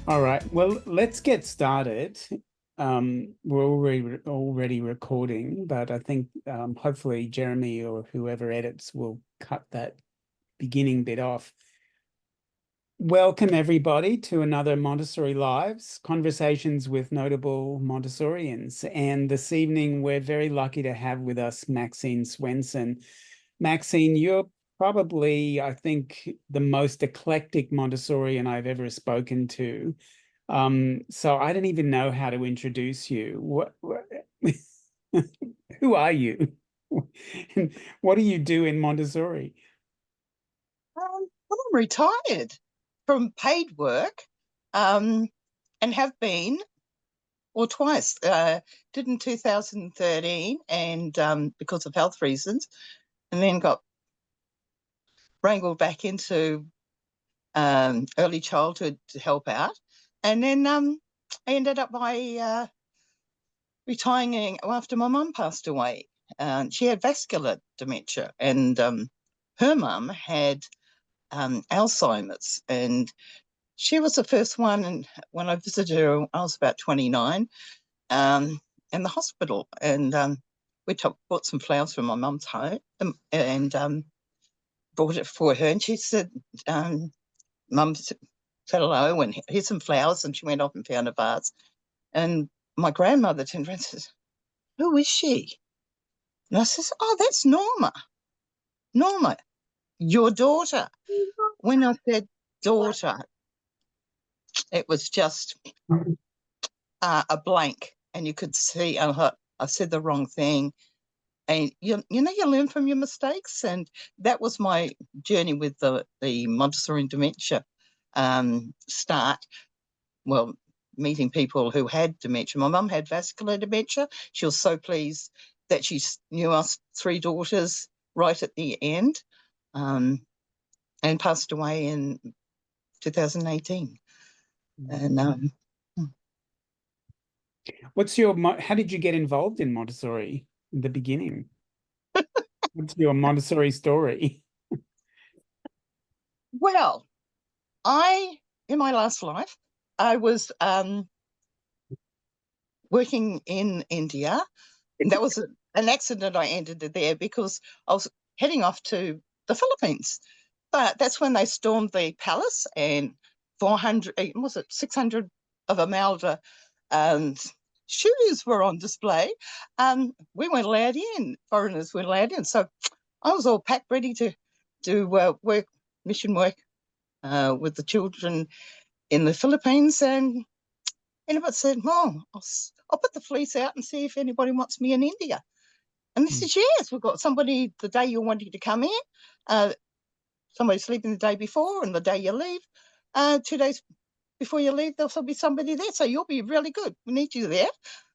All right. Well, let's get started. We're already recording, but I think hopefully Jeremy or whoever edits will cut that beginning bit off. Welcome everybody to another Montessori Lives, conversations with notable Montessorians. And this evening, we're very lucky to have with us Maxine Swenson. Maxine, you're probably, I think, the most eclectic Montessorian I've ever spoken to. So I don't even know how to introduce you. Who are you? And what do you do in Montessori? I'm retired from paid work, and have been, or twice. Did in 2013, and because of health reasons, and then got wrangled back into early childhood to help out, and then I ended up by retiring after my mum passed away. She had vascular dementia, and her mum had Alzheimer's, and she was the first one. And when I visited her, I was about 29, in the hospital, and we bought some flowers from my mum's home, and brought it for her. And she said, "Mum said hello, and here's some flowers." And she went off and found a vase. And my grandmother turned around and says, "Who is she?" And I says, "Oh, that's Norma. Norma, your daughter." When I said daughter, it was just a blank, and you could see I said the wrong thing. And you learn from your mistakes, and that was my journey with the Montessori dementia start. Well, meeting people who had dementia. My mum had vascular dementia. She was so pleased that she knew us three daughters right at the end, and passed away in 2018. And how did you get involved in Montessori in the beginning? What's your Montessori story? Well, in my last life, I was working in India, and that was an accident. I ended there because I was heading off to the Philippines, but that's when they stormed the palace, and 600 of Amalda shoes were on display. We weren't allowed in, foreigners weren't allowed in, so I was all packed ready to do mission work with the children in the Philippines. And anybody said, "Oh, I'll put the fleece out and see if anybody wants me in India." And they said, "Yes, we've got somebody the day you're wanting to come in, somebody sleeping the day before, and the day you leave, 2 days before you leave, there'll be somebody there. So you'll be really good. We need you there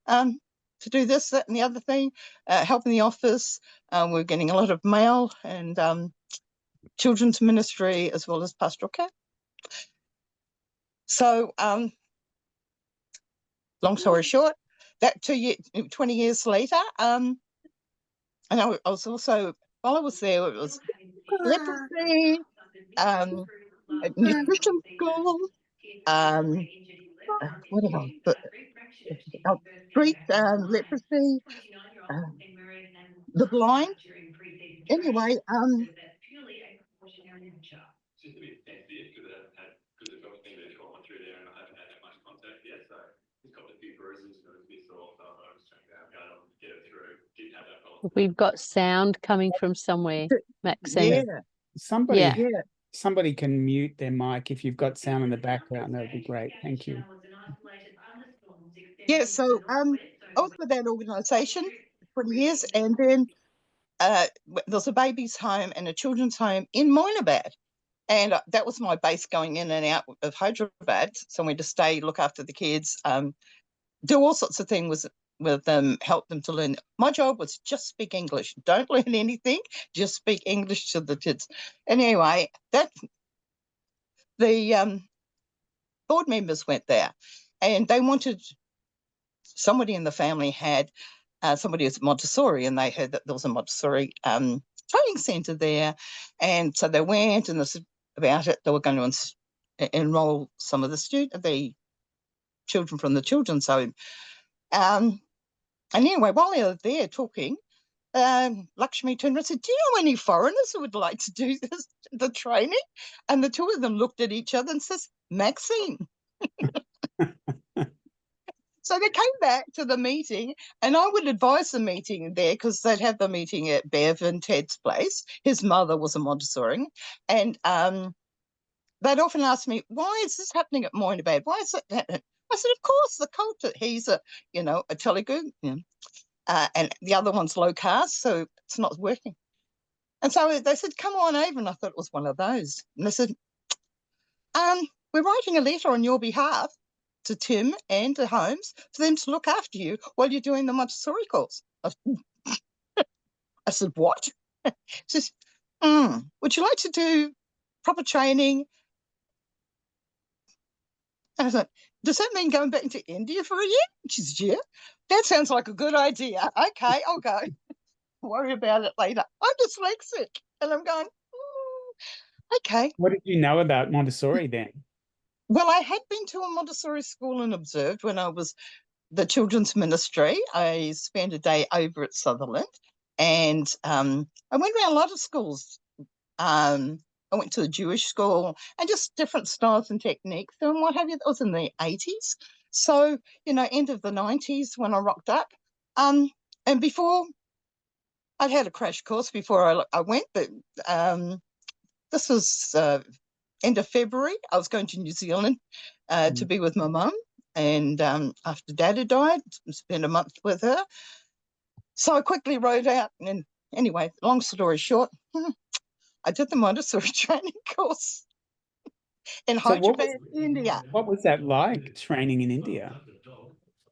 to do this, that, and the other thing, help in the office." We're getting a lot of mail and children's ministry as well as pastoral care. So long story short, that 20 years later, and I was also, while I was there, it was leprosy, nutrition school, what else? Street leprosy, the blind. Anyway, Just a bit sensitive because I haven't had, because I've got English got one through there and I haven't had that much contact yet. So just got a few bruises and it was a bit sore. So I was trying to get it through. Didn't have that problem. We've got sound coming from somewhere, Maxine. yeah, Somebody can mute their mic if you've got sound in the background. That would be great. Thank you. yeah. So I was with that organisation for 20 years, and then there's a baby's home and a children's home in Moinabad. And that was my base going in and out of Hyderabad, somewhere to stay, look after the kids, do all sorts of things with them, help them to learn. My job was just speak English. Don't learn anything, just speak English to the kids. Anyway, the board members went there, and they wanted, somebody in the family had somebody who's Montessori, and they heard that there was a Montessori training centre there. And so they went, and this about it. They were going to enroll some of the children from the children's home. And anyway, while they were there talking, Lakshmi turned around and said, "Do you know any foreigners who would like to do this, the training?" And the two of them looked at each other and says, "Maxine." So they came back to the meeting, and I would advise the meeting there because they'd have the meeting at Bev and Ted's place. His mother was a Montessorian, and they'd often ask me, "Why is this happening at Moynabad? Why is it happening?" I said, "Of course, the culture. He's a Telugu, and the other one's low caste, so it's not working." And so they said, "Come on over," and I thought it was one of those. And they said, "We're writing a letter on your behalf to Tim and to Holmes for them to look after you while you're doing the Montessori course." I said, "What?" She says, "Would you like to do proper training?" And I said, "Does that mean going back into India for a year?" She says, "Yeah." "That sounds like a good idea. Okay, I'll go. Worry about it later. I'm dyslexic." And I'm going, okay. What did you know about Montessori then? Well, I had been to a Montessori school and observed when I was the children's ministry. I spent a day over at Sutherland, and I went around a lot of schools. I went to a Jewish school and just different styles and techniques and what have you. That was in the 80s. So, end of the 90s when I rocked up. And before, I'd had a crash course before I went, but this was end of February. I was going to New Zealand to be with my mum. And after Dad had died, spent a month with her. So I quickly wrote out. And anyway, long story short, I did the Montessori training course in Hyderabad, India. What was that like, training in India?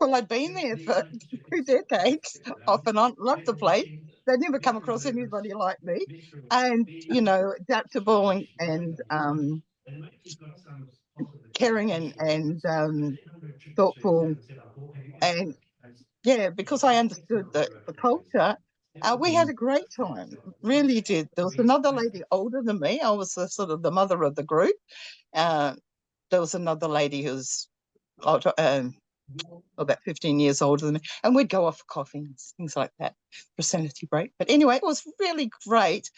Well, I'd been there for 2 decades, off and on, loved the place. They'd never come across anybody like me. And, adaptable and caring and thoughtful. And, yeah, because I understood the culture, we had a great time, really did. There was another lady older than me. I was sort of the mother of the group. There was another lady who's about 15 years older than me, and we'd go off for coffee and things like that for sanity break. But anyway, it was really great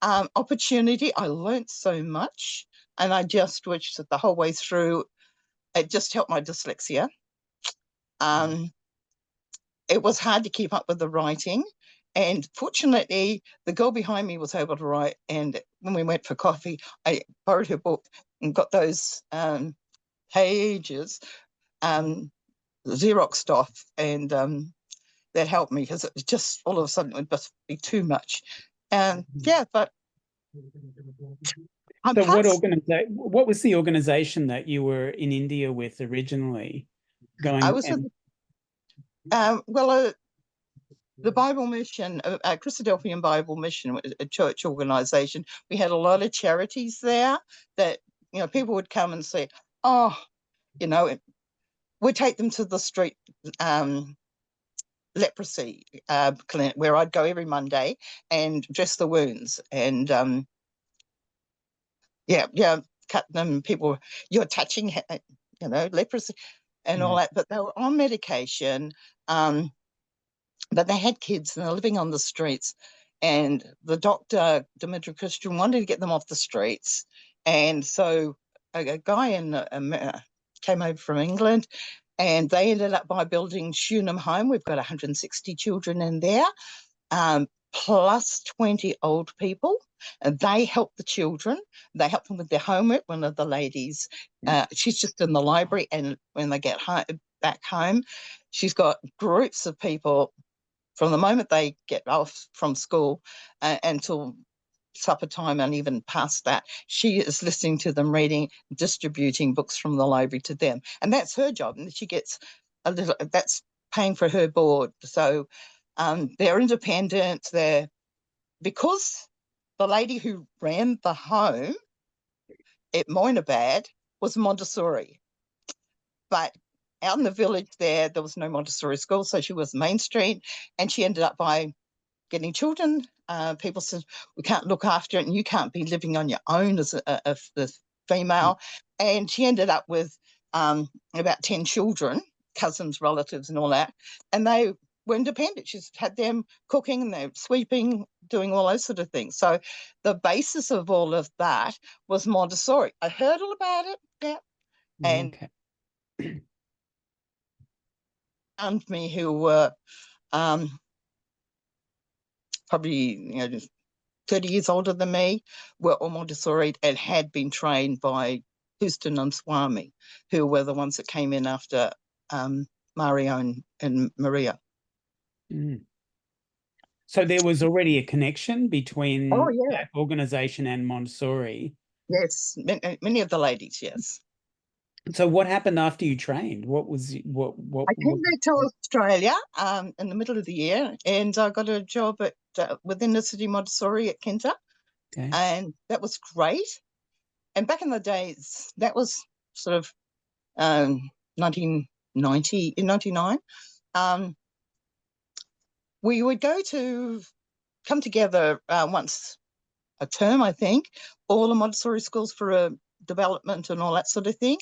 opportunity. I learned so much, and I just wished that the whole way through it just helped my dyslexia. It was hard to keep up with the writing, and fortunately the girl behind me was able to write, and when we went for coffee I borrowed her book and got those pages Xeroxed off, and that helped me because it just all of a sudden it would just be too much. And but I'm So what was the organization that you were in India with originally? I was the Bible Mission, Christadelphian Bible Mission, a church organization. We had a lot of charities there that, people would come and say, we'd take them to the street leprosy clinic where I'd go every Monday and dress the wounds and, cut them. People, you're touching, leprosy and all that, but they were on medication. But they had kids and they're living on the streets. And the doctor, Dimitri Christian, wanted to get them off the streets. And so a guy came over from England, and they ended up by building Shunem Home. We've got 160 children in there, plus 20 old people. And they help the children. They help them with their homework. One of the ladies, she's just in the library, and when they get back home, she's got groups of people from the moment they get off from school until supper time and even past that. She is listening to them, reading, distributing books from the library to them. And that's her job. And she gets that's paying for her board. So they're independent. Because the lady who ran the home at Moynabad was Montessori. But out in the village there was no Montessori school, so she was Main Street, and she ended up by getting children. People said, we can't look after it, and you can't be living on your own as a female. And she ended up with about 10 children, cousins, relatives, and all that, and they were independent. She's had them cooking and they're sweeping, doing all those sort of things. So the basis of all of that was Montessori. I heard all about it, yeah, and Okay. around me who were probably 30 years older than me were all Montessori and had been trained by Houston and Swami, who were the ones that came in after Mario and Maria. Mm. So there was already a connection between Oh, yeah. that organization and Montessori. Yes, many of the ladies, yes. So what happened after you trained? What was what I came back to Australia in the middle of the year, and I got a job at within the City Montessori at Kenta, Okay. and that was great. And back in the days, that was sort of 1990, in 99. We would come together once a term, I think, all the Montessori schools for a development and all that sort of thing.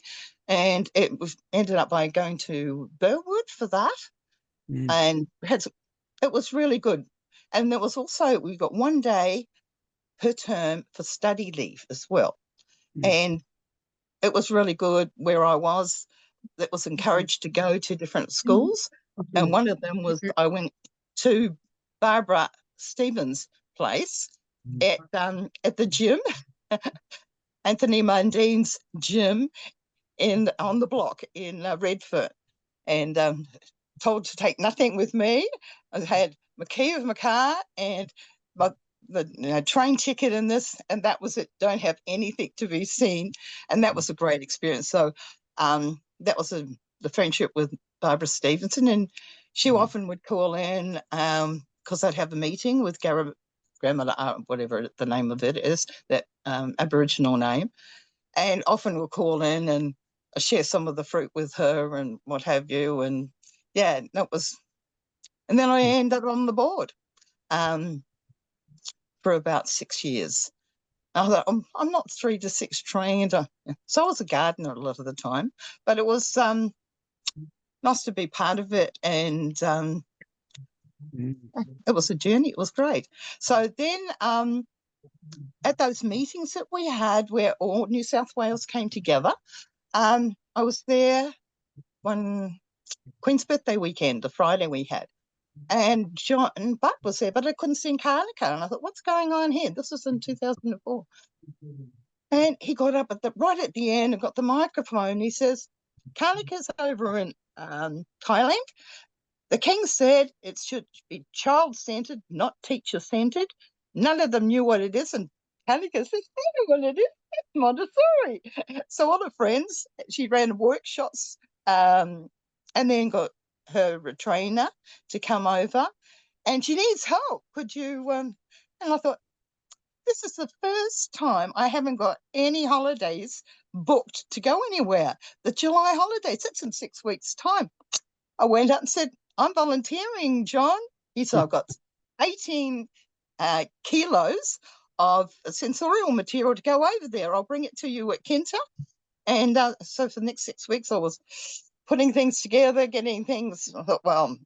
And it ended up by going to Burwood for that. Mm. And it was really good. And there was also, we got 1 day per term for study leave as well. Mm. And it was really good where I was. That was encouraged to go to different schools. And one of them was I went to Barbara Stevens' place at the gym, Anthony Mundine's gym on the block in Redfern, and told to take nothing with me. I had my key of my car and the train ticket and this, and that was it. Don't have anything to be seen, and that was a great experience. So that was the friendship with Barbara Stevenson, and she often would call in because I'd have a meeting with grandmother, whatever the name of it is, that Aboriginal name, and often will call in and share some of the fruit with her and what have you. And yeah, that was, and then I ended on the board for about 6 years. I thought, I'm not 3 to 6 trained. So I was a gardener a lot of the time, but it was nice to be part of it. And it was a journey. It was great. So then at those meetings that we had where all New South Wales came together, I was there one Queen's birthday weekend, the Friday we had. And John Butt was there, but I couldn't sing Karnika. And I thought, what's going on here? This was in 2004. And he got up right at the end and got the microphone. He says, Karnika's over in Thailand. The king said it should be child-centered, not teacher-centered. None of them knew what it is. And Karnika says, I know what it is. It's Montessori. So all her friends, she ran workshops and then got her trainer to come over, and she needs help. Could you? And I thought, this is the first time I haven't got any holidays booked to go anywhere. The July holidays, it's in 6 weeks' time. I went up and said, I'm volunteering, John. He said, I've got 18 kilos of sensorial material to go over there. I'll bring it to you at Kenta. And so for the next 6 weeks, I was putting things together, getting things. I thought, well,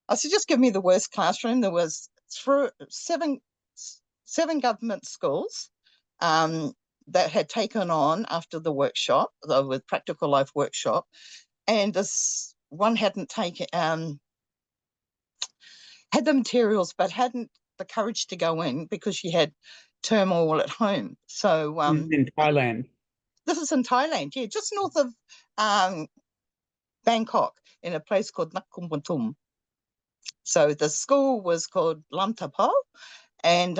I said, just give me the worst classroom. There was seven government schools that had taken on after the workshop, with Practical Life workshop, and this one hadn't taken had the materials but hadn't the courage to go in because she had turmoil at home. So in Thailand. This is in Thailand, yeah, just north of Bangkok, in a place called Nakhon. So the school was called Lam Tapo, and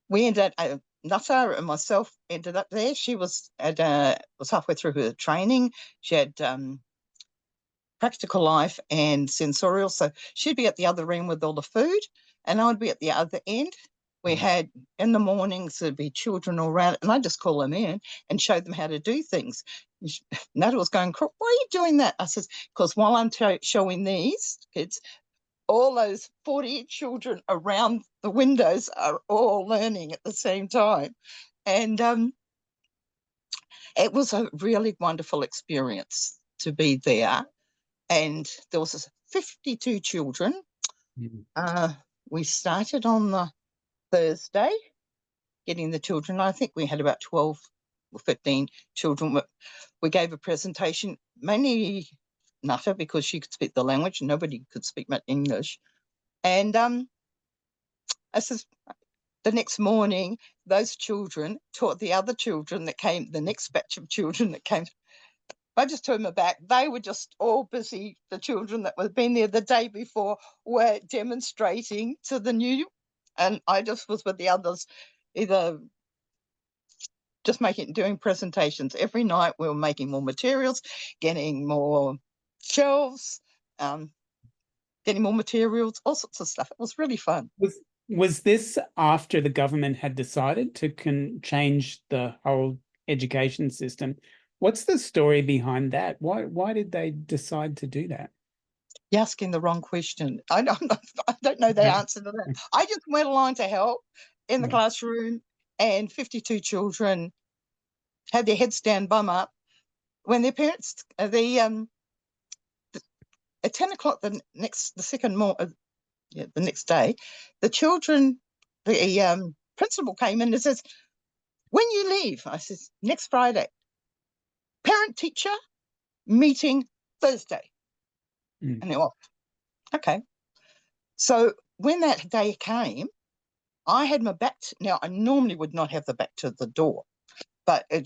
we ended up, Nutta and myself ended up there. She was was halfway through her training. She had Practical Life and Sensorial, so she'd be at the other end with all the food, and I'd be at the other end. We had, in the mornings, there'd be children all around, and I'd just call them in and show them how to do things. Nada was going, why are you doing that? I said, because while I'm showing these kids, all those 40 children around the windows are all learning at the same time. And It was a really wonderful experience to be there. And there was 52 children. Mm. We started on the Thursday, getting the children. I think we had about 12 or 15 children. We gave a presentation, mainly Nutter, because she could speak the language. Nobody could speak much English. And I said, the next morning, those children taught the other children that came, the next batch of children that came. I just turned my back. They were just all busy. The children that had been there the day before were demonstrating to the new, and I just was with the others, either just doing presentations. Every night we were making more materials, getting more shelves, getting more materials, all sorts of stuff. It was really fun. Was this after the government had decided to change the whole education system? What's the story behind that? Why did they decide to do that? You're asking the wrong question. I don't know the answer to that. I just went along to help in the classroom, and 52 children had their heads down, bum up, when their parents, at 10 o'clock the next day, the children, the principal came in and says, when you leave? I says, next Friday. Parent-teacher meeting Thursday. And they're off. Okay. So when that day came, I had my back now I normally would not have the back to the door, but you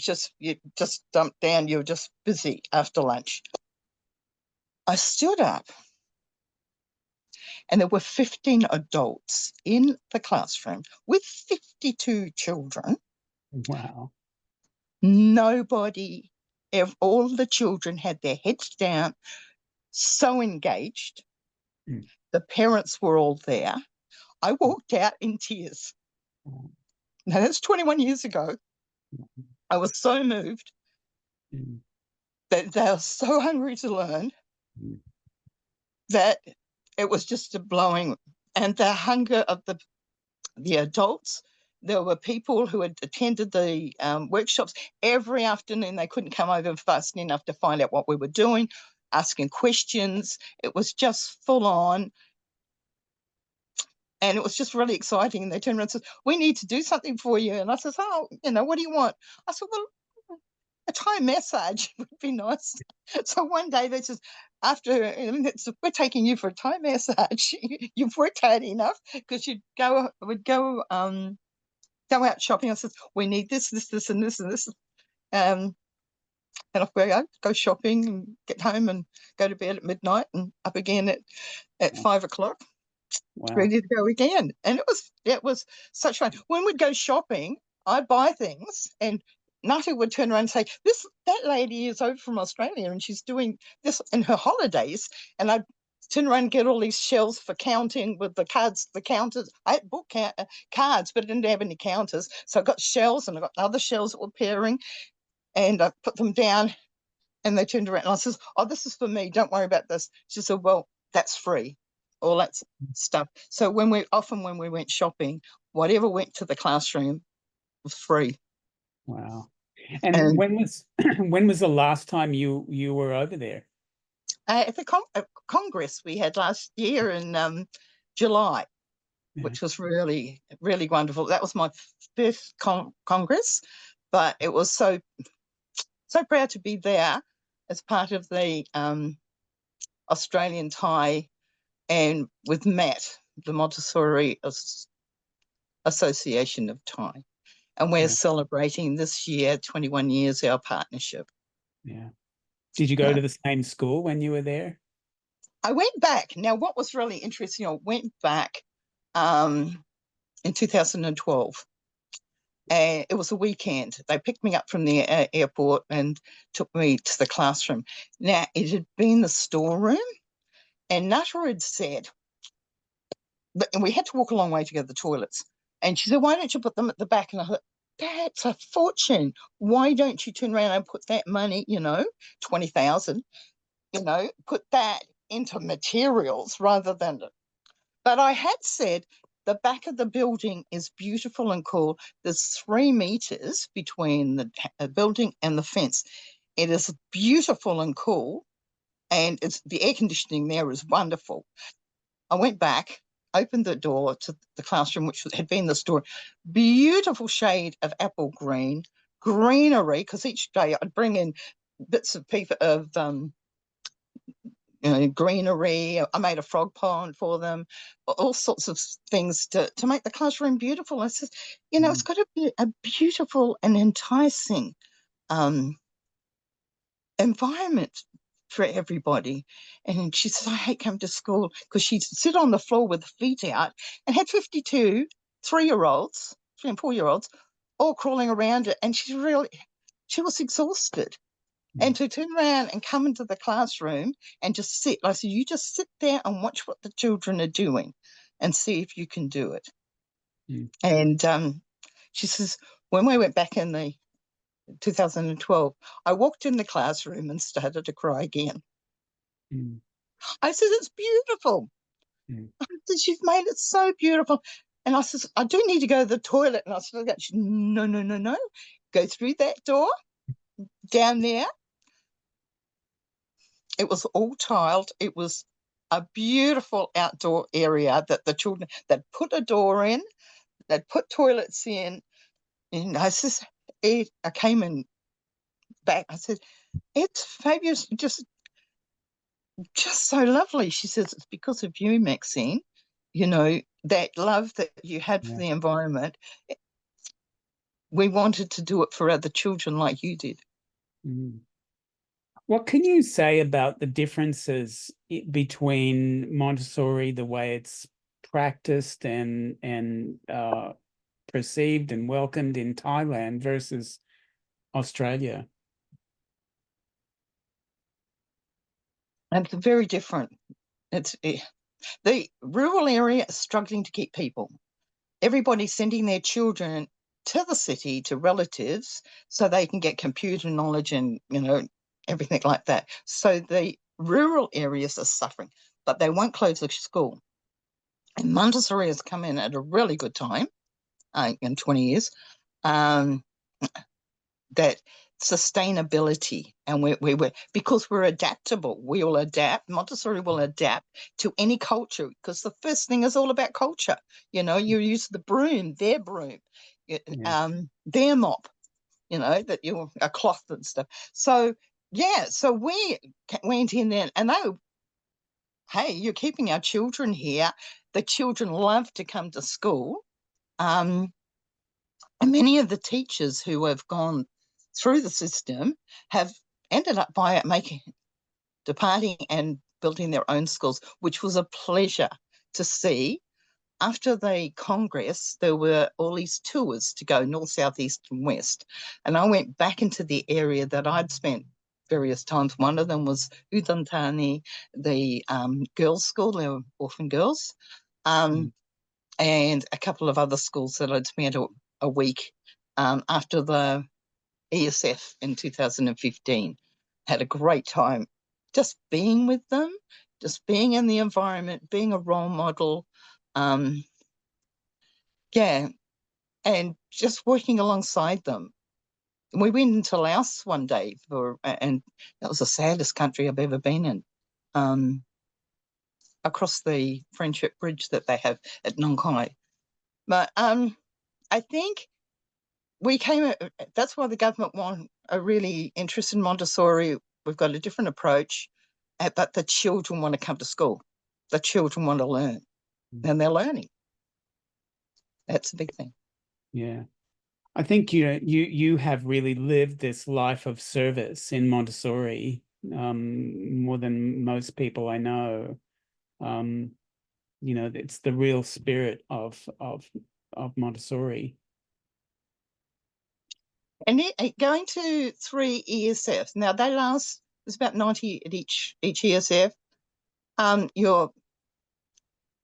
just dumped down, you're just busy after lunch. I stood up, and there were 15 adults in the classroom with 52 children. Wow. Nobody, all the children had their heads down, so engaged. The parents were all there. I walked out in tears. Now, that's 21 years ago. I was so moved that they were so hungry to learn that it was just a blowing. And the hunger of the adults, there were people who had attended the workshops every afternoon. They couldn't come over fast enough to find out what we were doing, asking questions. It was just full on. And it was just really exciting. And they turned around and said, we need to do something for you. And I said, oh, what do you want? I said, well, a Thai massage would be nice. So one day they said, we're taking you for a Thai massage. You've worked hard enough, because we'd go out shopping. I said, we need this, and this, and this. And off we go shopping and get home and go to bed at midnight and up again at 5 o'clock. Wow. Ready to go again. And it was such fun. When we'd go shopping, I'd buy things, and Nati would turn around and say, that lady is over from Australia and she's doing this in her holidays. And I'd turn around and get all these shelves for counting with the cards, the counters. I had book cards, but I didn't have any counters. So I got shelves, and I got other shelves that were pairing, and I put them down, and they turned around and I says, oh, this is for me. Don't worry about this. She said, well, that's free. All that stuff. So when we went shopping, whatever went to the classroom was free. Wow. And when was the last time you were over there? At the Congress we had last year in July, which was really, really wonderful. That was my first Congress, but it was so proud to be there as part of the Australian Thai, and with Matt, the Montessori Association of Thai. And we're celebrating this year, 21 years, our partnership. Yeah. Did you go to the same school when you were there? I went back. Now, what was really interesting, I went back in 2012. And it was a weekend. They picked me up from the airport and took me to the classroom. Now, it had been the storeroom, and Nutter had said, and we had to walk a long way to go to the toilets. And she said, why don't you put them at the back? And I thought, that's a fortune. Why don't you turn around and put that money, 20,000, put that into materials rather than. But I had said, the back of the building is beautiful and cool. There's 3 meters between the building and the fence. It is beautiful and cool, and the air conditioning there is wonderful. I went back, opened the door to the classroom, which had been the store. Beautiful shade of apple green, greenery, because each day I'd bring in bits of greenery. I made a frog pond for them, all sorts of things to make the classroom beautiful. I said, it's got to be a beautiful and enticing environment for everybody. And she says, I hate coming to school, because she'd sit on the floor with the feet out and had 52 3-year-olds, 3 and 4-year-olds, all crawling around it. And she was exhausted. And to turn around and come into the classroom and just sit, I said, you just sit there and watch what the children are doing and see if you can do it. And she says, when we went back in the 2012, I walked in the classroom and started to cry again. I said, it's beautiful. I said, she's made it so beautiful. And I said, I do need to go to the toilet. And I said, no. Go through that door down there. It was all tiled. It was a beautiful outdoor area that the children, they'd put a door in, they'd put toilets in. And I said, I came in back. I said, it's fabulous, just so lovely. She says, it's because of you, Maxine. That love that you had for the environment. We wanted to do it for other children like you did. What can you say about the differences between Montessori, the way it's practiced and perceived and welcomed in Thailand versus Australia? It's very different. The rural area is struggling to keep people. Everybody's sending their children to the city, to relatives, so they can get computer knowledge and, everything like that. So the rural areas are suffering, but they won't close the school. And Montessori has come in at a really good time in 20 years. That sustainability, and we're because we're adaptable. We will adapt. Montessori will adapt to any culture, because the first thing is all about culture. You use the broom, their broom, their mop, that a cloth and stuff. So so we went in there and hey, you're keeping our children here. The children love to come to school. And many of the teachers who have gone through the system have ended up by departing and building their own schools, which was a pleasure to see. After the Congress, there were all these tours to go north, south, east, and west. And I went back into the area that I'd spent various times. One of them was Udantani, the girls' school, they were orphan girls, and a couple of other schools that I'd spent a week after the ESF in 2015. Had a great time just being with them, just being in the environment, being a role model. And just working alongside them. We went into Laos one day and that was the saddest country I've ever been in, across the Friendship Bridge that they have at Nong Khai. But I think that's why the government are really interested in Montessori. We've got a different approach, but the children want to come to school. The children want to learn, and they're learning. That's a big thing. Yeah. I think you have really lived this life of service in Montessori, more than most people I know. It's the real spirit of Montessori. And going to 3 ESFs now, they last. There's about 90 at each ESF.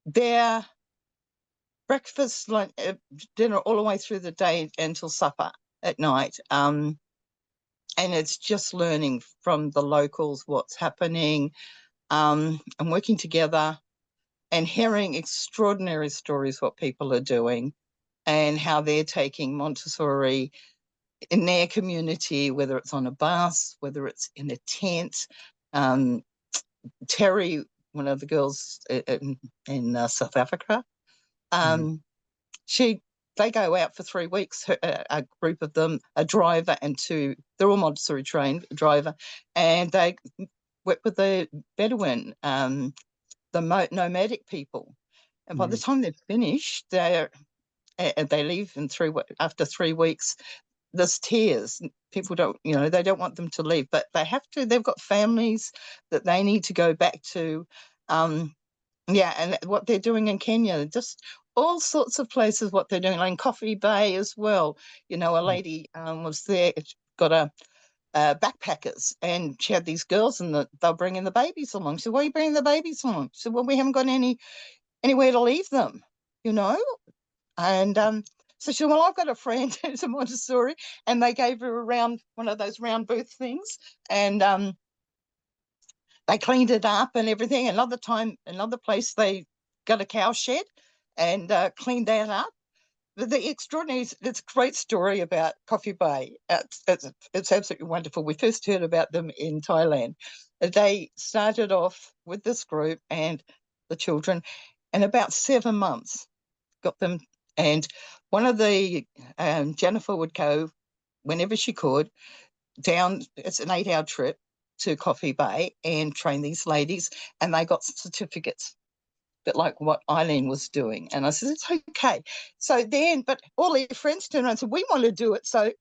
Their breakfast, lunch, dinner, all the way through the day until supper at night. And it's just learning from the locals what's happening, and working together. and hearing extraordinary stories what people are doing and how they're taking Montessori in their community, whether it's on a bus, whether it's in a tent. Terry, one of the girls in South Africa, they go out for 3 weeks, a group of them, a driver and two, they're all Montessori trained, a driver, and they work with the Bedouin, the nomadic people. And by the time they're finished, they leave in after 3 weeks. There's tears. People don't, they don't want them to leave, but they have to. They've got families that they need to go back to. And what they're doing in Kenya, just all sorts of places, what they're doing, like in Coffee Bay as well. A lady was there, got a backpackers, and she had these girls, and they're bringing the babies along. She said, "Why are you bringing the babies along?" She said, "Well, we haven't got anywhere to leave them, And so she said, "Well, I've got a friend who's a Montessori," and they gave her one of those round booth things, and they cleaned it up and everything. Another place, they got a cow shed and cleaned that up. The extraordinary, it's a great story about Coffee Bay. It's absolutely wonderful. We first heard about them in Thailand. They started off with this group and the children, and about 7 months got them. And one of the Jennifer would go whenever she could down. It's an 8-hour trip to Coffee Bay and train these ladies, and they got certificates, a bit like what Eileen was doing. And I said, "It's okay." So then, but all their friends turned around and said, "We want to do it." So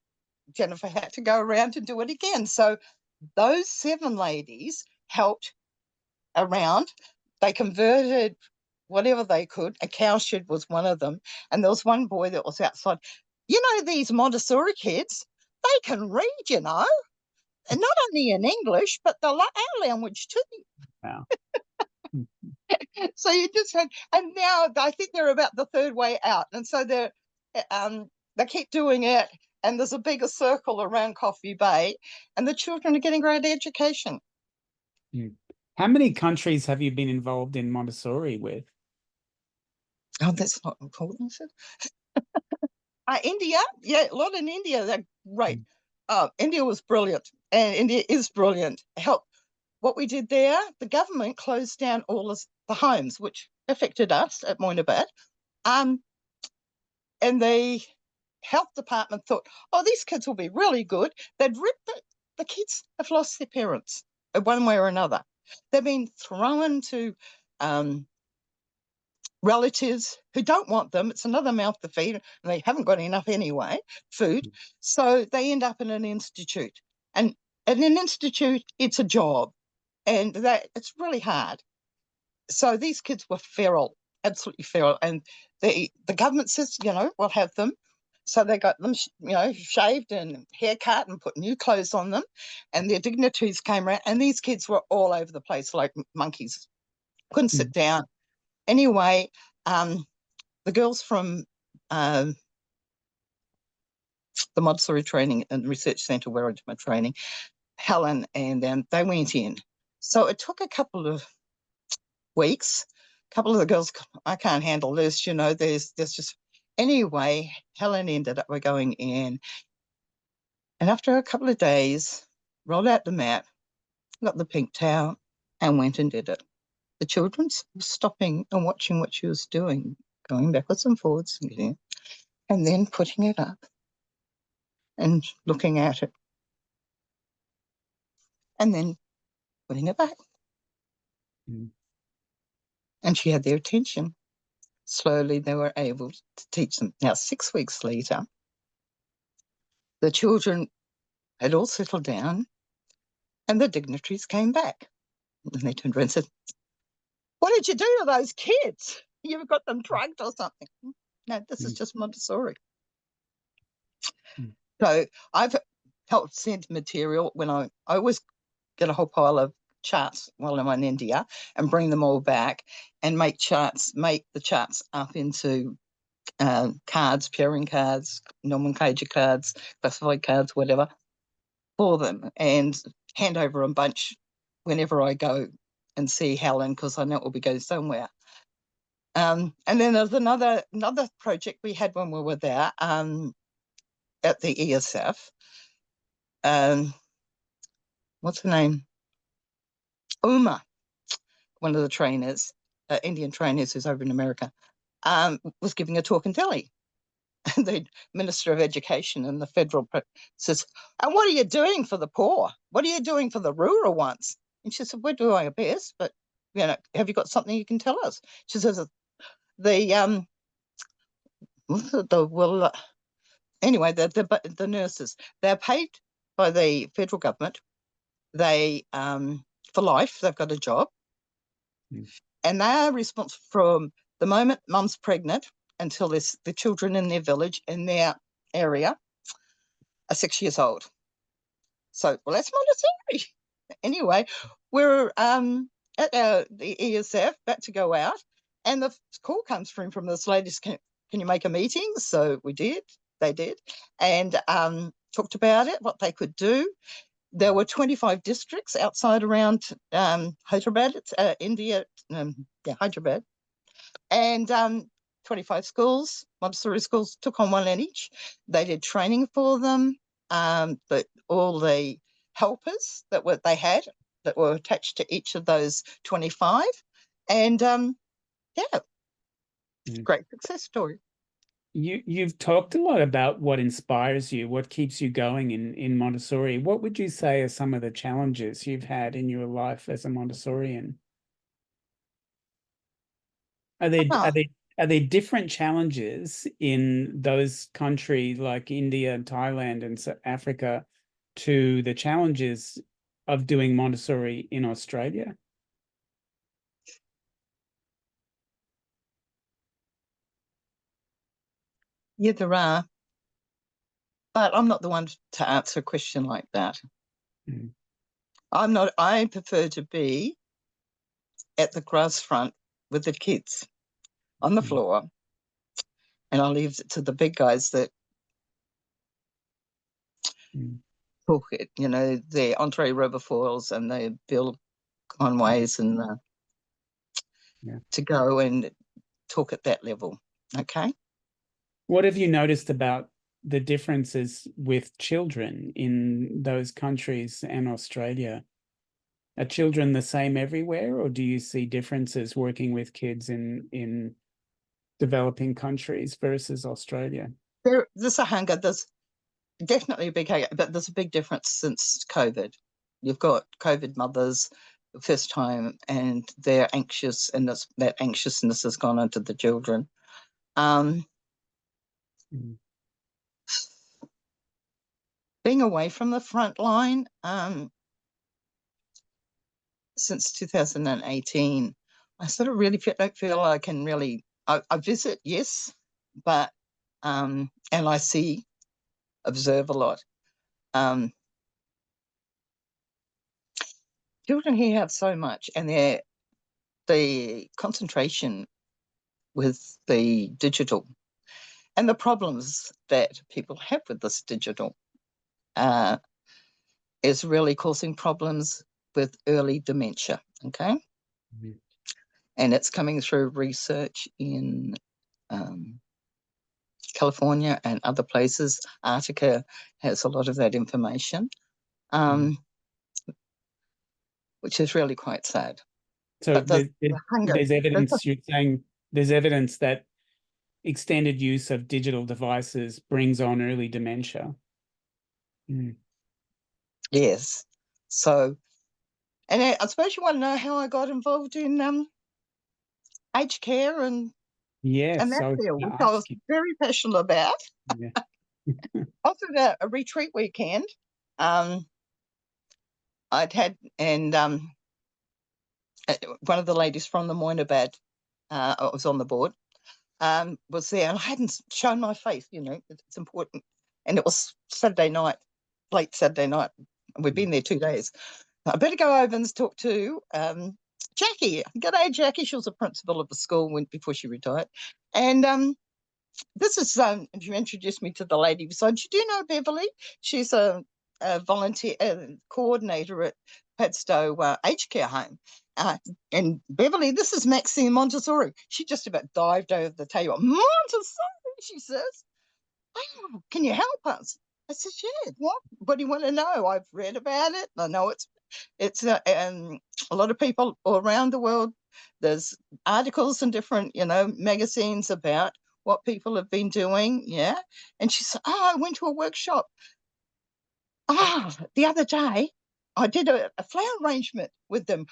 Jennifer had to go around and do it again. So those 7 ladies helped around. They converted whatever they could. A cowshed was one of them. And there was one boy that was outside. These Montessori kids, they can read, and not only in English, but our language too. Wow. So you just had, and now I think they're about the 3rd way out. And so they keep doing it. And there's a bigger circle around Coffee Bay, and the children are getting great education. How many countries have you been involved in Montessori with? Oh, that's not important, is it? India, yeah, a lot in India. They're great. India was brilliant, and India is brilliant. What we did there, the government closed down all the homes, which affected us at Moynibat. And the health department thought, "Oh, these kids will be really good." They'd ripped the kids have lost their parents one way or another. They've been thrown to relatives who don't want them. It's another mouth to feed, and they haven't got enough anyway, food. So they end up in an institute. And in an institute, it's a job, and it's really hard. So these kids were feral, absolutely feral. And the government says, we'll have them. So they got them, shaved and haircut and put new clothes on them. And their dignitaries came around, and these kids were all over the place like monkeys. Couldn't sit down. Anyway, the girls from the Montessori Training and Research Centre where I did my training, Helen and them, they went in. So it took a couple of weeks. A couple of the girls, "I can't handle this," there's just... Anyway, Helen ended up going in. And after a couple of days, rolled out the mat, got the pink towel, and went and did it. The children were stopping and watching what she was doing, going backwards and forwards, and then putting it up and looking at it, and then putting it back. And she had their attention. Slowly, they were able to teach them. Now, 6 weeks later, the children had all settled down, and the dignitaries came back. And they turned around and said, "What did you do to those kids? You've got them drugged or something." "No, this is just Montessori." So I've helped send material when I always get a whole pile of charts while I'm in India and bring them all back and make the charts up into cards, pairing cards, nomenclature cards, classified cards, whatever, for them, and hand over a bunch whenever I go and see Helen, because I know it will be going somewhere. And then there's another project we had when we were there at the ESF. What's her name? Uma, one of the trainers, Indian trainers who's over in America, was giving a talk in Delhi. The Minister of Education and the federal says, "And what are you doing for the poor? What are you doing for the rural ones?" And she said, "We're doing our best, but have you got something you can tell us?" She says, anyway, the nurses, they're paid by the federal government. They for life, they've got a job, and they are responsible from the moment mum's pregnant until the children in their village, in their area, are 6 years old. So, well, that's Montessori. Anyway, we're at the ESF, about to go out, and the call comes from this lady, can you make a meeting? So we did, they did, and talked about it, what they could do. There were 25 districts outside around Hyderabad, it's India, Hyderabad, and 25 schools, Montessori schools, took on one in each. They did training for them, but all the helpers that they had that were attached to each of those 25, and great success story. You've talked a lot about what inspires you, what keeps you going in Montessori. What would you say are some of the challenges you've had in your life as a Montessorian? Are there different challenges in those countries like India and Thailand and Africa to the challenges of doing Montessori in Australia? Yeah, there are, but I'm not the one to answer a question like that. I prefer to be at the grass front with the kids on the floor, and I'll leave it to the big guys that talk it, the Andre Riverfoils and the Bill Conways and to go and talk at that level. Okay. What have you noticed about the differences with children in those countries and Australia? Are children the same everywhere, or do you see differences working with kids in developing countries versus Australia? There's a hunger. There's definitely a big hunger, but there's a big difference since COVID. You've got COVID mothers the first time, and they're anxious, and that anxiousness has gone into the children. Being away from the front line since 2018, I sort of really don't feel I can really. I visit, yes, but and I observe a lot. Children here have so much, and the concentration with the digital and the problems that people have with this digital is really causing problems with early dementia, okay? And it's coming through research in California and other places. Antarctica has a lot of that information, which is really quite sad. So there's evidence, you're saying there's evidence that extended use of digital devices brings on early dementia. Yes. So, and I suppose you want to know how I got involved in aged care and that field, which I was very passionate about. Also, a retreat weekend I'd had, and one of the ladies from the Moinabad, I was on the board, was there, and I hadn't shown my face. It's important, and it was Saturday night, late Saturday night. We've been there 2 days. I better go over and talk to Jackie. G'day, Jackie. She was a principal of the school before she retired. And this is, she introduced me to the lady beside. You do know Beverly? She's a a volunteer coordinator at Padstow Aged Care Home. And Beverly, this is Maxine Montessori. She just about dived over the table. Montessori, she says. Oh, can you help us? I said, yeah. What do you want to know? I've read about it. I know it's a lot of people all around the world. There's articles in different, magazines about what people have been doing. Yeah. And she said, I went to a workshop. The other day, I did a flower arrangement with them.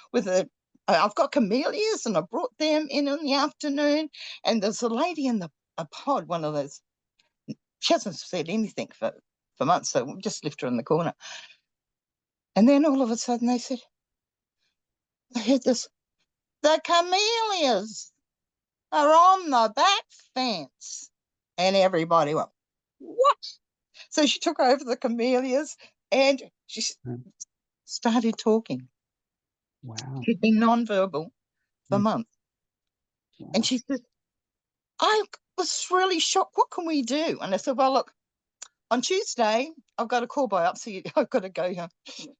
I've got camellias, and I brought them in the afternoon. And there's a lady in a pod, one of those. She hasn't said anything for months, so we just left her in the corner. And then all of a sudden they said, I heard this, the camellias are on the back fence. And everybody went, what? So she took over the camellias and she started talking. Wow. She'd been nonverbal for months. Wow. And she said, I was really shocked. What can we do? And I said, well, look, on Tuesday, I've got a core biopsy. I've got to go here.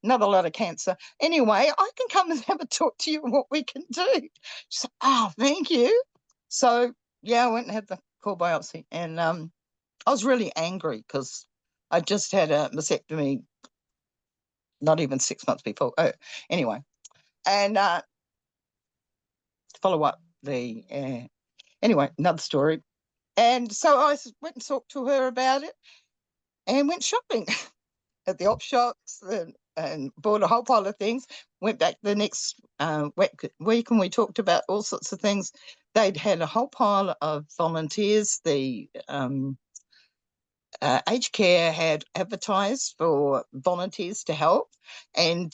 Not a lot of cancer. Anyway, I can come and have a talk to you on what we can do. She said, oh, thank you. So, yeah, I went and had the core biopsy. And I was really angry because I just had a mastectomy not even 6 months before. Oh, anyway. And to follow up anyway, another story. And so I went and talked to her about it and went shopping at the op shops and bought a whole pile of things. Went back the next week and we talked about all sorts of things. They'd had a whole pile of volunteers. The aged care had advertised for volunteers to help. And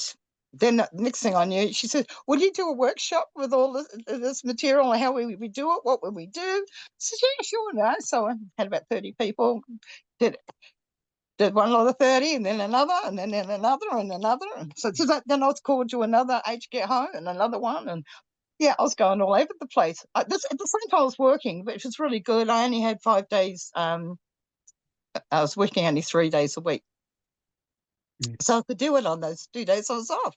then the next thing I knew, she said, will you do a workshop with all this material and how we do it? What would we do? I said, yeah, sure. No. So I had about 30 people. Did one lot of 30 and then another and then another and another. And so then I was called to another aged care home and another one. And yeah, I was going all over the place. At the same time I was working, which was really good. I only had 5 days. I was working only 3 days a week. So I could do it on those 2 days I was off.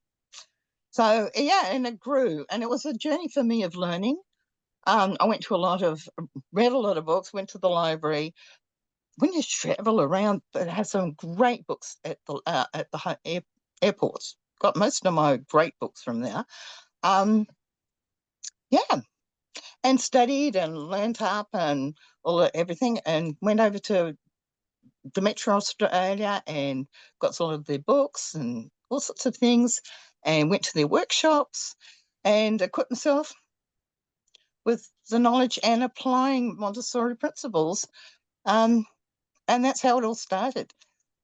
So yeah, and it grew. And it was a journey for me of learning. I read a lot of books, went to the library. When you travel around, it has some great books at the airports. Got most of my great books from there. Yeah, and studied and learned up and everything, and went over to the Metro Australia and got some of their books and all sorts of things, and went to their workshops and equipped myself with the knowledge and applying Montessori principles. And that's how it all started.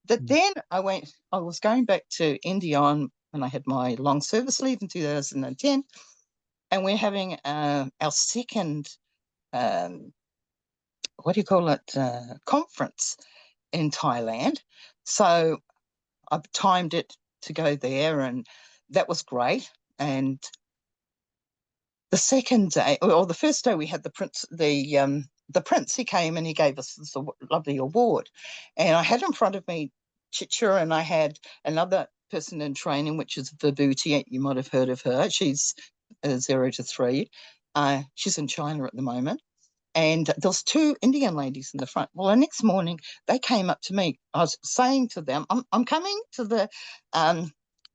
But then I was going back to India when I had my long service leave in 2010, and we're having our second, conference in Thailand. So I've timed it to go there, and that was great. And the second day, or the first day, we had the prince, he came and he gave us this lovely award. And I had in front of me Chicha, and I had another person in training, which is Vibhuti. You might have heard of her. She's 0 to 3. She's in China at the moment. And there's 2 Indian ladies in the front. Well, the next morning, they came up to me. I was saying to them, I'm coming to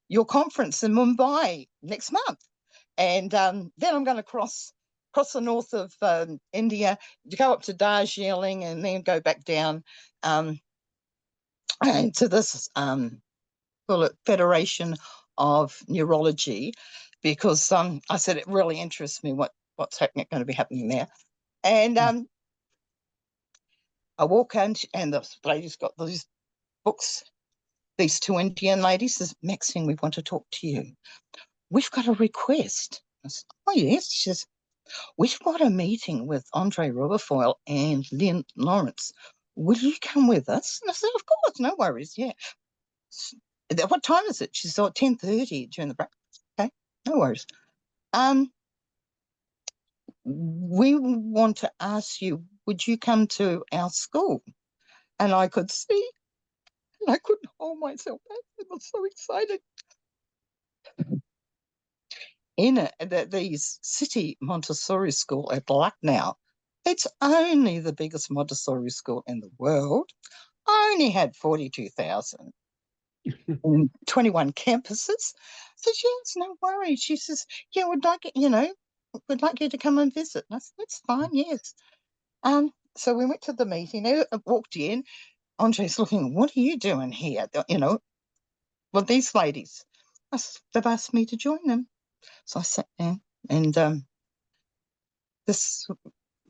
your conference in Mumbai next month. And then I'm going to cross the north of India, to go up to Darjeeling and then go back down to this Federation of Neurology, because I said it really interests me what's going to be happening there. And I walk in, and the lady's got these books. These 2 Indian ladies says, Maxine, we want to talk to you. We've got a request. I said, oh, yes. She says, we've got a meeting with Andre Roberfoyle and Lynn Lawrence. Will you come with us? And I said, of course, no worries, yeah. What time is it? She said, 10:30 during the break. Okay, no worries. We want to ask you, would you come to our school? And I could see And I couldn't hold myself back. I was so excited. In the city Montessori school at Lucknow, it's only the biggest Montessori school in the world. I only had 42,000 and 21 campuses. I said, yes, no worries. She says, yeah, we'd like it, we'd like you to come and visit. And I said, that's fine, yes. So we went to the meeting. I walked in. Andre's looking, what are you doing here? Well, these ladies, they've asked me to join them. So I sat down and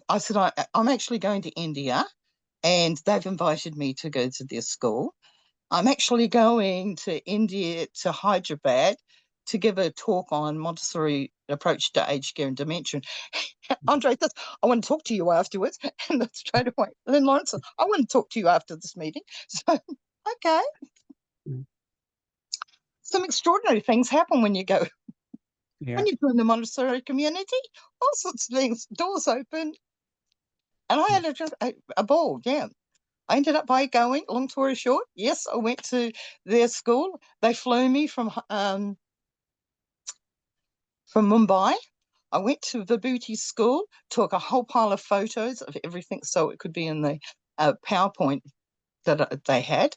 I said, I'm actually going to India and they've invited me to go to their school. I'm actually going to India, to Hyderabad, to give a talk on Montessori approach to aged care and dementia. Andre says, I want to talk to you afterwards. And that's straight away. And then Lawrence says, I want to talk to you after this meeting. So, okay. Some extraordinary things happen when you go. Yeah. When you join the Montessori community, all sorts of things, doors open. And I had a ball, yeah. I ended up by going, long story short, yes, I went to their school. They flew me from Mumbai. I went to Vibhuti school, took a whole pile of photos of everything so it could be in the PowerPoint that they had.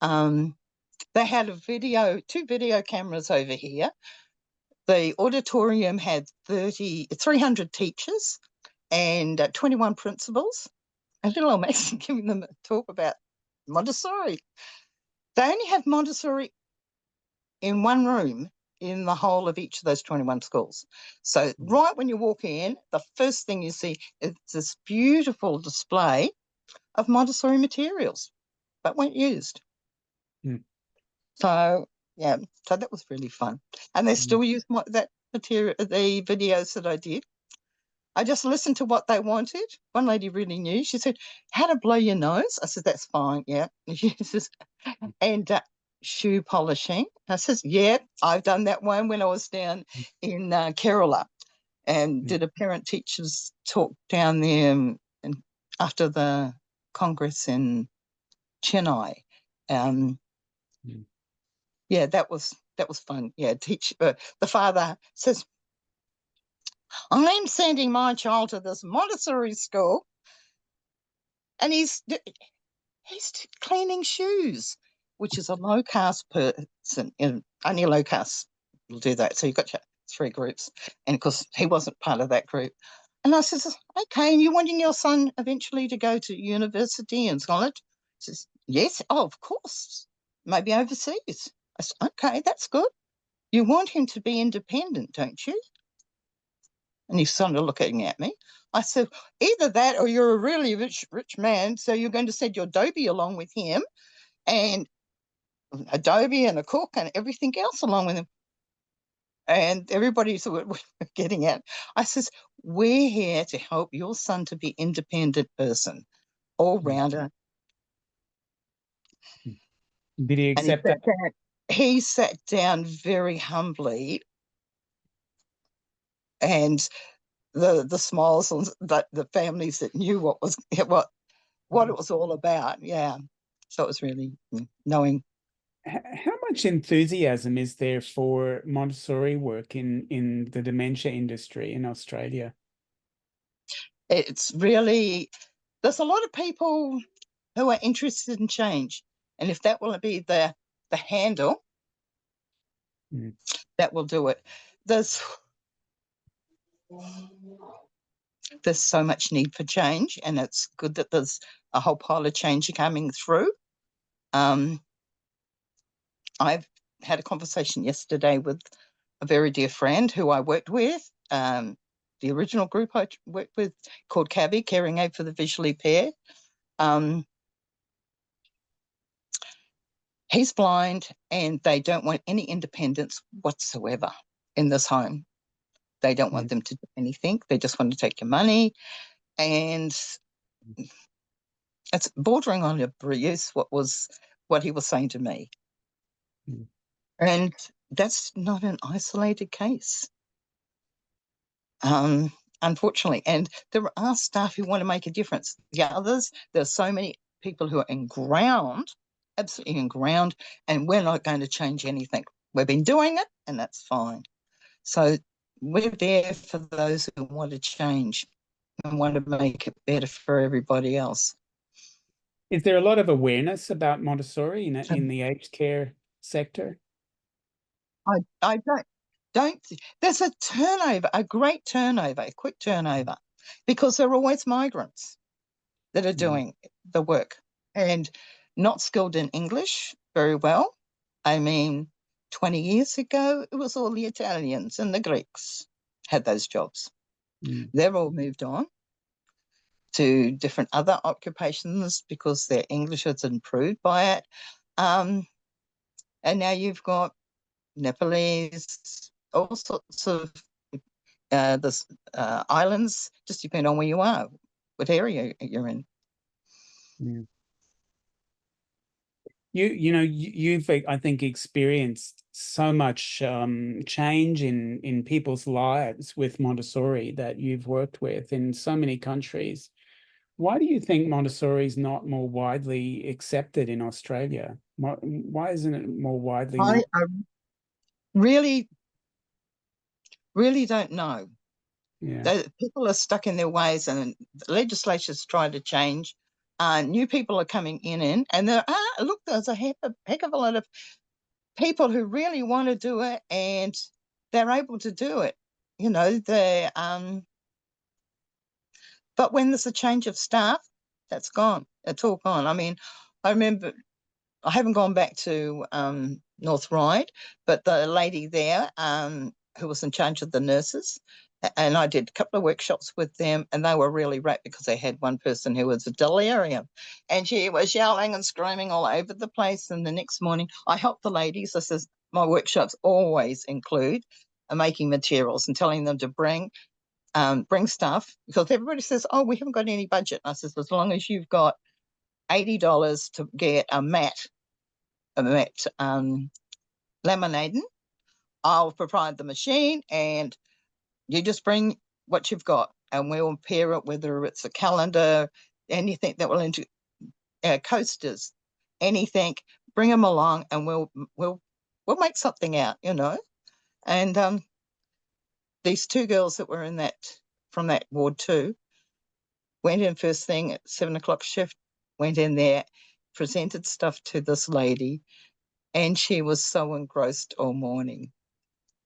They had two video cameras over here. The auditorium had 300 teachers and 21 principals. And little old Maxine giving them a talk about Montessori. They only have Montessori in one room in the whole of each of those 21 schools. So right when you walk in, the first thing you see is this beautiful display of Montessori materials, but weren't used. So, yeah, so that was really fun. And they still use that material, the videos that I did. I just listened to what they wanted. One lady really knew. She said, how to blow your nose? I said, that's fine, yeah. She says, and shoe polishing. I says, yeah, I've done that one when I was down in Kerala and did a parent-teachers talk down there and after the Congress in Chennai. Yeah, that was fun. Yeah, the father says, I'm sending my child to this Montessori school, and he's cleaning shoes, which is a low caste person. Only a low caste will do that. So you've got your 3 groups, and of course he wasn't part of that group. And I says, okay, and you wanting your son eventually to go to university and college? He says, yes, of course, maybe overseas. I said, okay, that's good. You want him to be independent, don't you? And he's sort of looking at me. I said, either that or you're a really rich man, so you're going to send your Adobe along with him and Adobe and a cook and everything else along with him. And everybody's getting at. I says, we're here to help your son to be independent person, all-rounder. Did he accept that? He sat down very humbly, and the smiles on the families that knew what it was all about. Yeah. So it was really knowing. How much enthusiasm is there for Montessori work in the dementia industry in Australia? It's really, there's a lot of people who are interested in change. And if that will be the handle, that will do it. There's so much need for change, and it's good that there's a whole pile of change coming through. I've had a conversation yesterday with a very dear friend who I worked with, the original group I worked with called CABI, Caring Aid for the Visually Impaired. He's blind and they don't want any independence whatsoever in this home. They don't want them to do anything. They just want to take your money. And it's bordering on abuse, what he was saying to me. And that's not an isolated case. Unfortunately, and there are staff who want to make a difference. The others, there's so many people who are in ground absolutely in ground, and we're not going to change anything. We've been doing it, and that's fine. So we're there for those who want to change and want to make it better for everybody else. Is there a lot of awareness about Montessori in the aged care sector? I don't. There's a turnover, a great turnover, a quick turnover, because there are always migrants that are doing the work and not skilled in English very well. I mean, 20 years ago, it was all the Italians and the Greeks had those jobs. They've all moved on to different other occupations because their English has improved by it. And now you've got Nepalese, all sorts of islands, just depend on where you are, what area you're in. You've I think experienced so much change in people's lives with Montessori that you've worked with in so many countries. Why do you think Montessori is not more widely accepted in Australia? Why isn't it more widely known? I really don't know. Yeah. People are stuck in their ways, and the legislature's trying to change. New people are coming in, and look, there's a heck of a lot of people who really want to do it, and they're able to do it. You know, but when there's a change of staff, that's gone. It's all gone. I mean, I remember, I haven't gone back to North Ryde, but the lady there who was in charge of the nurses, and I did a couple of workshops with them, and they were really great because they had one person who was a delirium, and she was yelling and screaming all over the place. And the next morning, I helped the ladies. I says, my workshops always include making materials and telling them to bring stuff, because everybody says, oh, we haven't got any budget. And I says, as long as you've got $80 to get a mat laminating, I'll provide the machine, and you just bring what you've got, and we'll pair it, whether it's a calendar, anything that will into coasters, anything. Bring them along, and we'll make something out, you know. And these two girls that were in from that ward 2 went in first thing at 7:00 shift, went in there, presented stuff to this lady, and she was so engrossed all morning.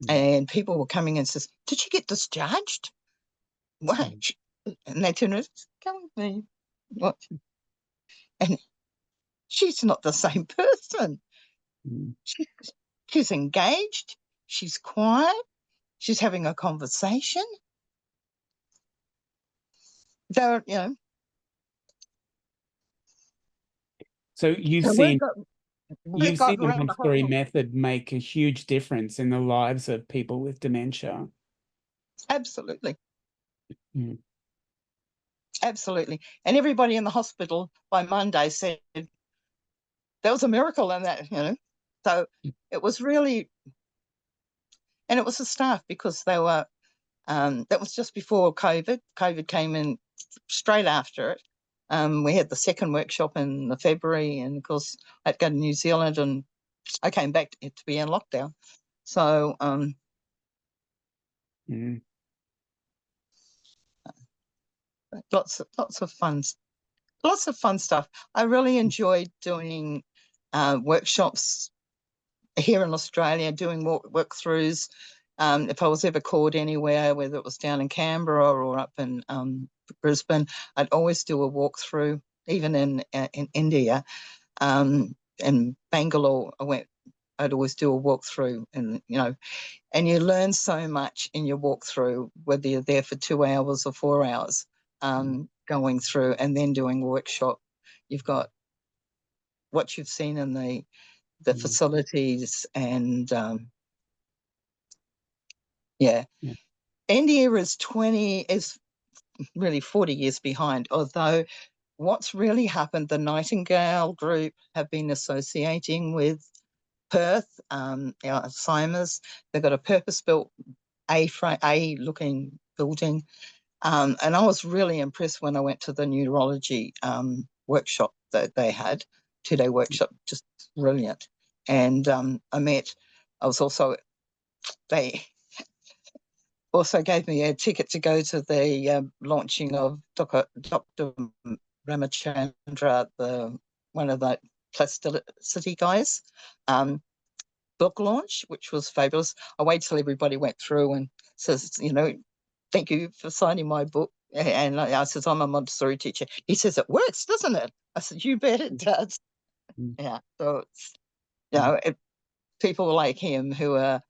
And people were coming in and says, did she get discharged? What? And they turned around, come with me. What? And she's not the same person. She's engaged. She's quiet. She's having a conversation. They're, you know. So you've seen the Montessori method make a huge difference in the lives of people with dementia. Absolutely. Absolutely. And everybody in the hospital by Monday said there was a miracle in that, you know. So it was really, and it was the staff, because they were, that was just before COVID. COVID came in straight after it. We had the second workshop in the February, and of course I'd go to New Zealand, and I came back to be in lockdown. So lots of fun stuff. I really enjoyed doing workshops here in Australia, doing work-throughs. If I was ever called anywhere, whether it was down in Canberra or up in Brisbane, I'd always do a walkthrough. Even in India, in Bangalore, I'd always do a walkthrough, and you know, and you learn so much in your walkthrough, whether you're there for 2 hours or 4 hours, going through and then doing a workshop. You've got what you've seen in the facilities, and India is really 40 years behind, although what's really happened, the Nightingale group have been associating with Perth, Alzheimer's. They've got a purpose-built A-looking building. And I was really impressed when I went to the neurology workshop that they had. 2-day workshop, just brilliant. And they also gave me a ticket to go to the launching of Dr. Ramachandra, one of the plasticity guys, book launch, which was fabulous. I waited till everybody went through and says, thank you for signing my book. And I says, I'm a Montessori teacher. He says, it works, doesn't it? I said, you bet it does. Mm. Yeah. So it's, people like him who are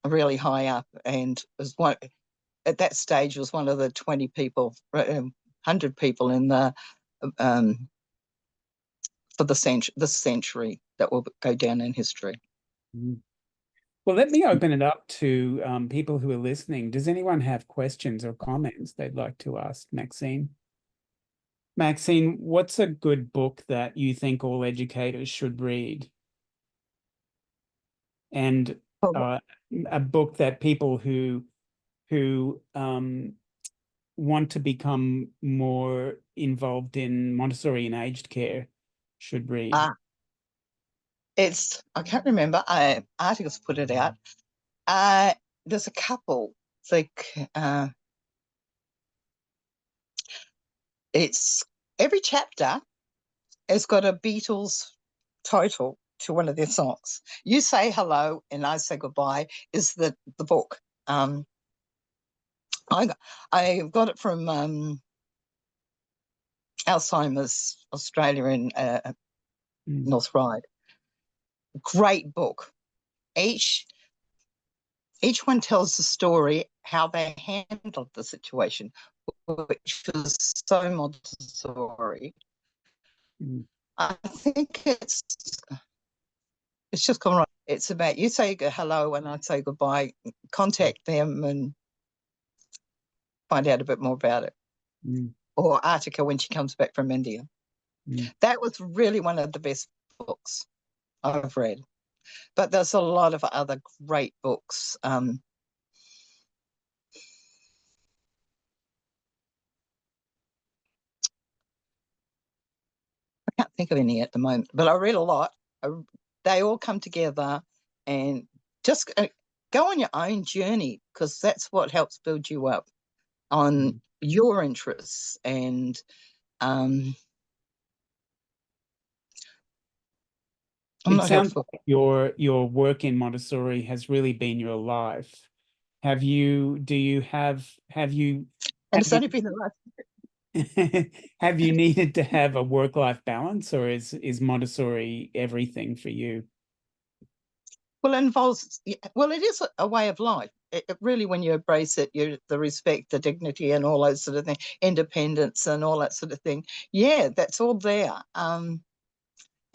really high up, and was one at that stage was one of the 20 people, 100 people in the for this century that will go down in history. Mm. Well, let me open it up to people who are listening. Does anyone have questions or comments they'd like to ask Maxine? Maxine, what's a good book that you think all educators should read? And a book that people who want to become more involved in Montessori and aged care should read? I can't remember. Articles put it out. There's a couple. It's every chapter has got a Beatles title to one of their songs. You Say Hello and I Say Goodbye is the book. I got it from Alzheimer's Australia in North Ryde. Great book. Each one tells the story how they handled the situation, which was so Montessori. I think it's just gone right. It's about you say hello and I say goodbye, contact them and find out a bit more about it. Or Artica when she comes back from India. That was really one of the best books I've read. But there's a lot of other great books. I can't think of any at the moment, but I read a lot. They all come together, and just go on your own journey, because that's what helps build you up on your interests. And it sounds like your work in Montessori has really been your life. Have you needed to have a work-life balance, or is Montessori everything for you? Well, it is a way of life. It really, when you embrace it, the respect, the dignity, and all those sort of things, independence and all that sort of thing. Yeah, that's all there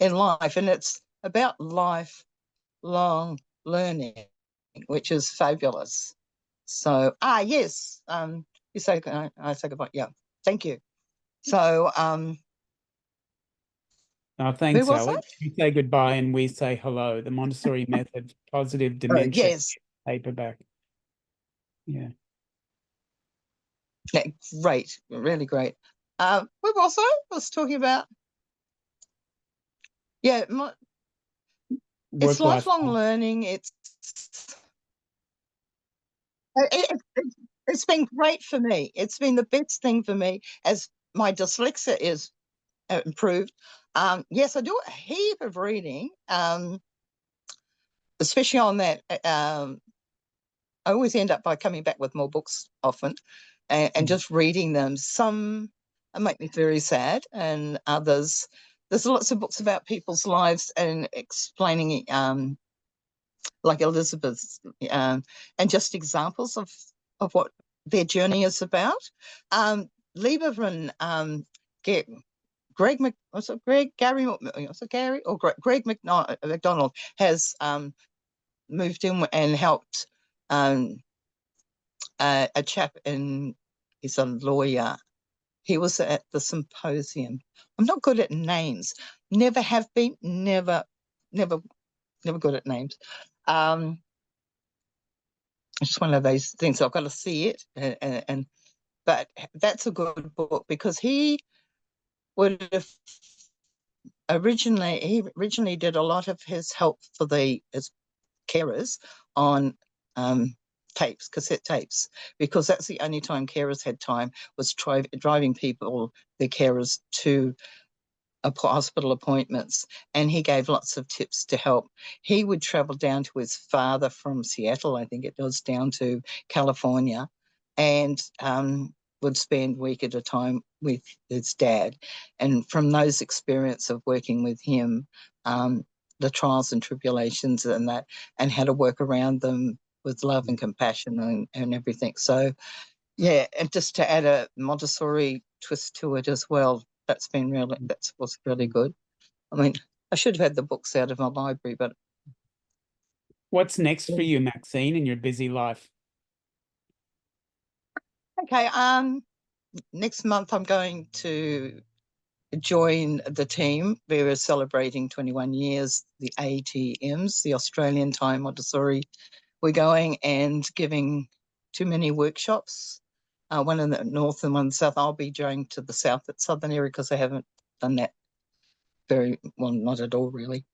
in life. And it's about lifelong learning, which is fabulous. So, yes, you say, I say goodbye. Yeah, thank you. So, thanks, Alex. You say goodbye and we say hello. The Montessori method, positive dimension. Yes. Paperback. Yeah. Yeah, great, really great. We've also was talking about, it's lifelong learning. It's been great for me. It's been the best thing for me as my dyslexia is improved. Yes, I do a heap of reading, especially on that. I always end up by coming back with more books often, and just reading them. Some make me very sad, and others, there's lots of books about people's lives and explaining, like Elizabeth's, and just examples of what their journey is about. Lieberman, Greg McDonald has moved in and helped a chap he's a lawyer. He was at the symposium. I'm not good at names. Never have been. Never good at names. It's just one of those things. I've got to see it, but that's a good book, because he would have he originally did a lot of his help for his carers on cassette tapes, because that's the only time carers had time, was driving people, their carers, to hospital appointments, and he gave lots of tips to help. He would travel down to his father from Seattle, I think it was, down to California, and would spend a week at a time with his dad. And from those experience of working with him, the trials and tribulations and that, and how to work around them with love and compassion and everything. So yeah, and just to add a Montessori twist to it as well, that was really good. I mean, I should have had the books out of my library, but what's next for you, Maxine, in your busy life? okay. Next month I'm going to join the team. We were celebrating 21 years, the ATMs, the Australian Time Montessori. We're going and giving 2 mini workshops, one in the north and one in the south. I'll be going to the southern area because I haven't done that very well, not at all really.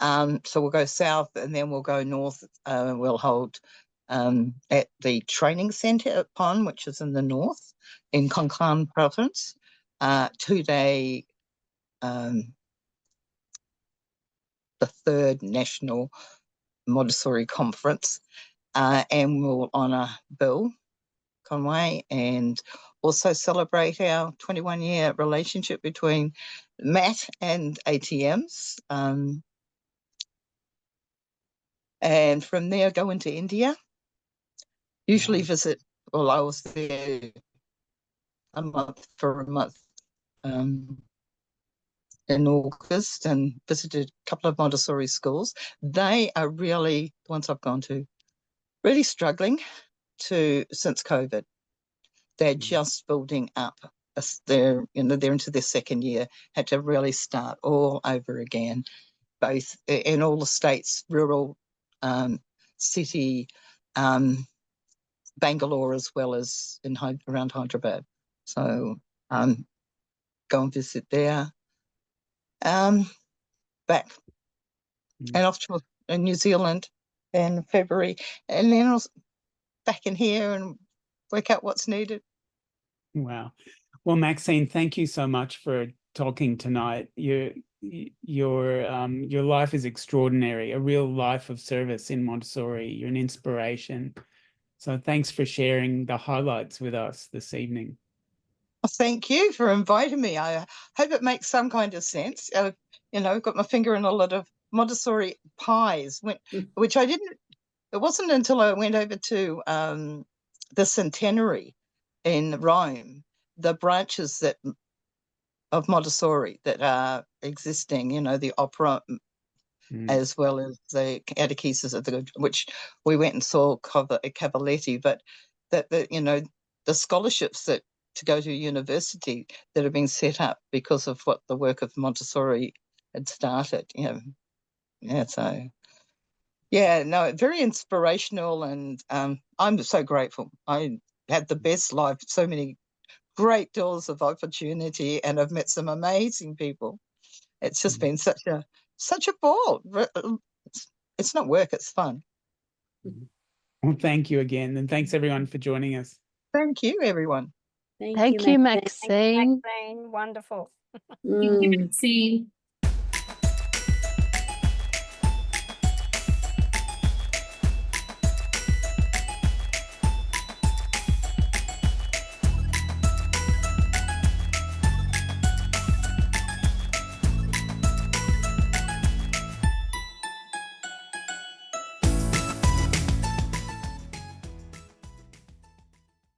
So we'll go south and then we'll go north. We'll hold at the training centre at Pon, which is in the north in Konkan province, 2-day, the 3rd National Montessori Conference, and we'll honour Bill Conway and also celebrate our 21-year relationship between Matt and ATMs. And from there, go into India. Usually visit, well, I was there for a month in August and visited a couple of Montessori schools. They are really, the ones I've gone to, really struggling since COVID. They're just building up. They're into their 2nd year, had to really start all over again, both in all the states, rural, city, Bangalore, as well as around Hyderabad. So go and visit there. Back and off to New Zealand in February, and then I'll back in here and work out what's needed. Wow. Well, Maxine, thank you so much for talking tonight. Your life is extraordinary, a real life of service in Montessori. You're an inspiration. So thanks for sharing the highlights with us this evening. Thank you for inviting me. I hope it makes some kind of sense. I've got my finger in a lot of Montessori pies, which I didn't. It wasn't until I went over to the Centenary in Rome, the branches of Montessori that are existing. The opera, as well as the catechesis, which we went and saw Cavaletti, but the scholarships that to go to university that have been set up because of what the work of Montessori had started. So very inspirational, and I'm so grateful. I had the best life, so many great doors of opportunity, and I've met some amazing people. It's just been such a ball. It's not work, it's fun. Well, thank you again, and thanks everyone for joining us. Thank you, everyone. Thank you, Maxine. Wonderful. Thank you, Maxine.